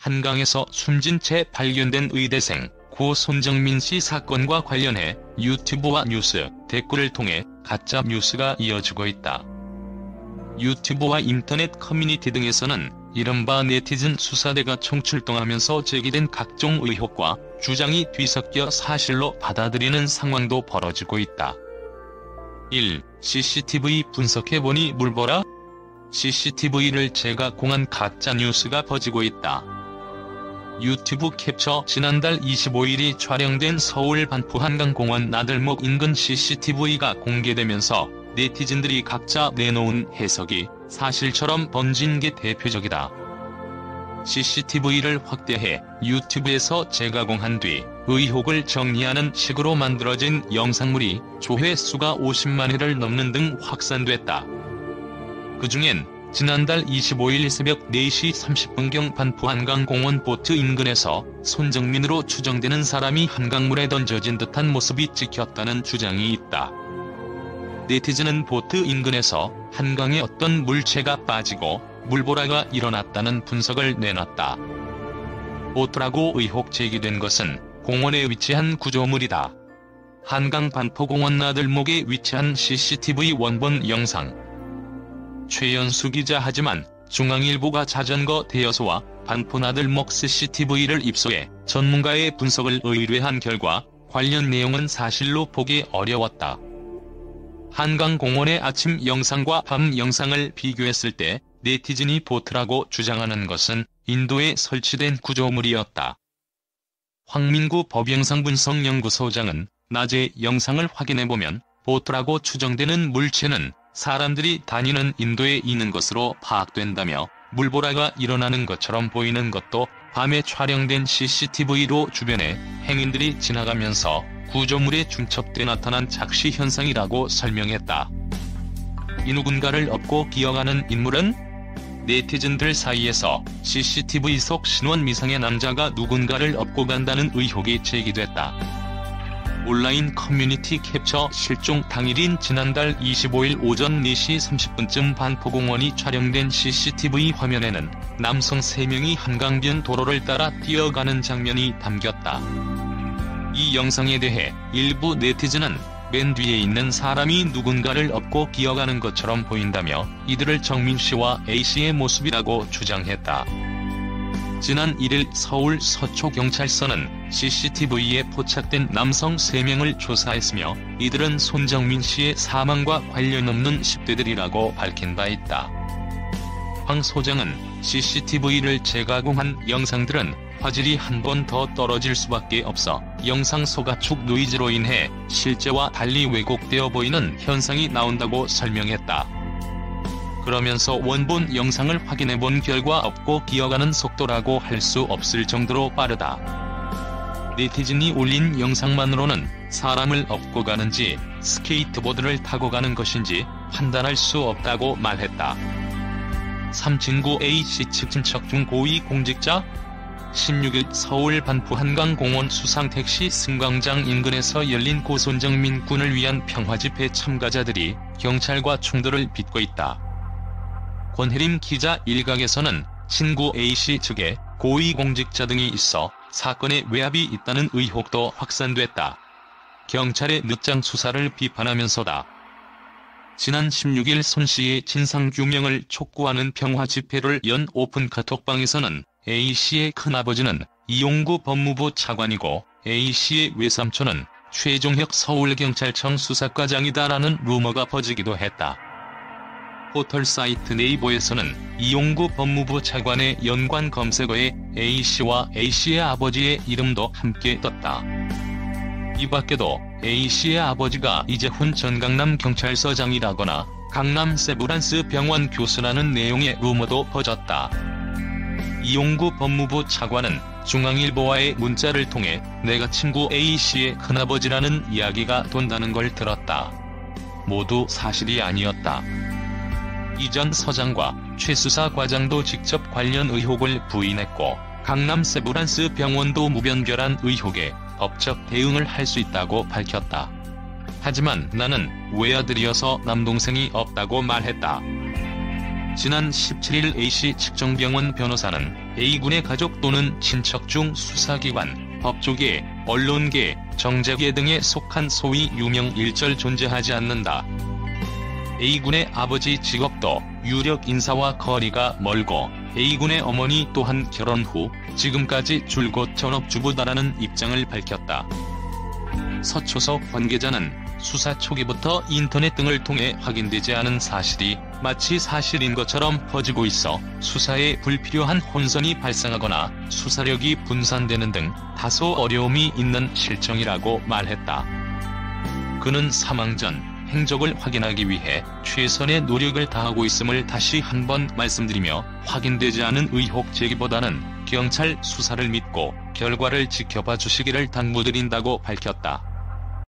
한강에서 숨진 채 발견된 의대생 고 손정민 씨 사건과 관련해 유튜브와 뉴스, 댓글을 통해 가짜 뉴스가 이어지고 있다. 유튜브와 인터넷 커뮤니티 등에서는 이른바 네티즌 수사대가 총출동하면서 제기된 각종 의혹과 주장이 뒤섞여 사실로 받아들이는 상황도 벌어지고 있다. 1. CCTV 분석해보니 물보라? CCTV를 제각공한 가짜 뉴스가 퍼지고 있다. 유튜브 캡처 지난달 25일이 촬영된 서울 반포 한강공원 나들목 인근 CCTV가 공개되면서 네티즌들이 각자 내놓은 해석이 사실처럼 번진 게 대표적이다. CCTV를 확대해 유튜브에서 재가공한 뒤 의혹을 정리하는 식으로 만들어진 영상물이 조회수가 50만 회를 넘는 등 확산됐다. 그중엔 지난달 25일 새벽 4시 30분경 반포 한강공원 보트 인근에서 손정민으로 추정되는 사람이 한강물에 던져진 듯한 모습이 찍혔다는 주장이 있다. 네티즌은 보트 인근에서 한강에 어떤 물체가 빠지고 물보라가 일어났다는 분석을 내놨다. 보트라고 의혹 제기된 것은 공원에 위치한 구조물이다. 한강 반포공원 나들목에 위치한 CCTV 원본 영상. 최연수 기자. 하지만 중앙일보가 자전거 대여소와 반포 나들목 CCTV를 입수해 전문가의 분석을 의뢰한 결과 관련 내용은 사실로 보기 어려웠다. 한강공원의 아침 영상과 밤 영상을 비교했을 때 네티즌이 보트라고 주장하는 것은 인도에 설치된 구조물이었다. 황민구 법영상분석연구소장은 낮에 영상을 확인해보면 보트라고 추정되는 물체는 사람들이 다니는 인도에 있는 것으로 파악된다며 물보라가 일어나는 것처럼 보이는 것도 밤에 촬영된 CCTV로 주변에 행인들이 지나가면서 구조물에 중첩돼 나타난 작시 현상이라고 설명했다. 이 누군가를 업고 기어가는 인물은? 네티즌들 사이에서 CCTV 속 신원 미상의 남자가 누군가를 업고 간다는 의혹이 제기됐다. 온라인 커뮤니티 캡처 실종 당일인 지난달 25일 오전 4시 30분쯤 반포공원이 촬영된 CCTV 화면에는 남성 3명이 한강변 도로를 따라 뛰어가는 장면이 담겼다. 이 영상에 대해 일부 네티즌은 맨 뒤에 있는 사람이 누군가를 업고 기어가는 것처럼 보인다며 이들을 정민씨와 A씨의 모습이라고 주장했다. 지난 1일 서울 서초경찰서는 CCTV에 포착된 남성 3명을 조사했으며 이들은 손정민씨의 사망과 관련 없는 10대들이라고 밝힌 바 있다. 황 소장은 CCTV를 재가공한 영상들은 화질이 한 번 더 떨어질 수밖에 없어 영상 소가축 노이즈로 인해 실제와 달리 왜곡되어 보이는 현상이 나온다고 설명했다. 그러면서 원본 영상을 확인해본 결과 업고 기어가는 속도라고 할 수 없을 정도로 빠르다. 네티즌이 올린 영상만으로는 사람을 업고 가는지 스케이트보드를 타고 가는 것인지 판단할 수 없다고 말했다. 3친구 A씨 측 친척 중 고위공직자? 16일 서울 반포 한강공원 수상택시 승강장 인근에서 열린 고 손정민 군을 위한 평화집회 참가자들이 경찰과 충돌을 빚고 있다. 권혜림 기자. 일각에서는 친구 A씨 측에 고위공직자 등이 있어 사건에 외압이 있다는 의혹도 확산됐다. 경찰의 늦장 수사를 비판하면서다. 지난 16일 손씨의 진상규명을 촉구하는 평화집회를 연 오픈 카톡방에서는 A씨의 큰아버지는 이용구 법무부 차관이고 A씨의 외삼촌은 최종혁 서울경찰청 수사과장이다라는 루머가 퍼지기도 했다. 포털 사이트 네이버에서는 이용구 법무부 차관의 연관 검색어에 A씨와 A씨의 아버지의 이름도 함께 떴다. 이 밖에도 A씨의 아버지가 이재훈 전 강남경찰서장이라거나 강남 세브란스 병원 교수라는 내용의 루머도 퍼졌다. 이용구 법무부 차관은 중앙일보와의 문자를 통해 내가 친구 A씨의 큰아버지라는 이야기가 돈다는 걸 들었다. 모두 사실이 아니었다. 이 전 서장과 최 수사과장도 직접 관련 의혹을 부인했고 강남 세브란스 병원도 무변별한 의혹에 법적 대응을 할 수 있다고 밝혔다. 하지만 나는 외아들이어서 남동생이 없다고 말했다. 지난 17일 A씨 측정병원 변호사는 A군의 가족 또는 친척 중 수사기관, 법조계, 언론계, 정재계 등에 속한 소위 유명 일절 존재하지 않는다. A군의 아버지 직업도 유력 인사와 거리가 멀고 A군의 어머니 또한 결혼 후 지금까지 줄곧 전업주부다라는 입장을 밝혔다. 서초석 관계자는 수사 초기부터 인터넷 등을 통해 확인되지 않은 사실이 마치 사실인 것처럼 퍼지고 있어 수사에 불필요한 혼선이 발생하거나 수사력이 분산되는 등 다소 어려움이 있는 실정이라고 말했다. 그는 사망 전 행적을 확인하기 위해 최선의 노력을 다하고 있음을 다시 한번 말씀드리며 확인되지 않은 의혹 제기보다는 경찰 수사를 믿고 결과를 지켜봐 주시기를 당부드린다고 밝혔다.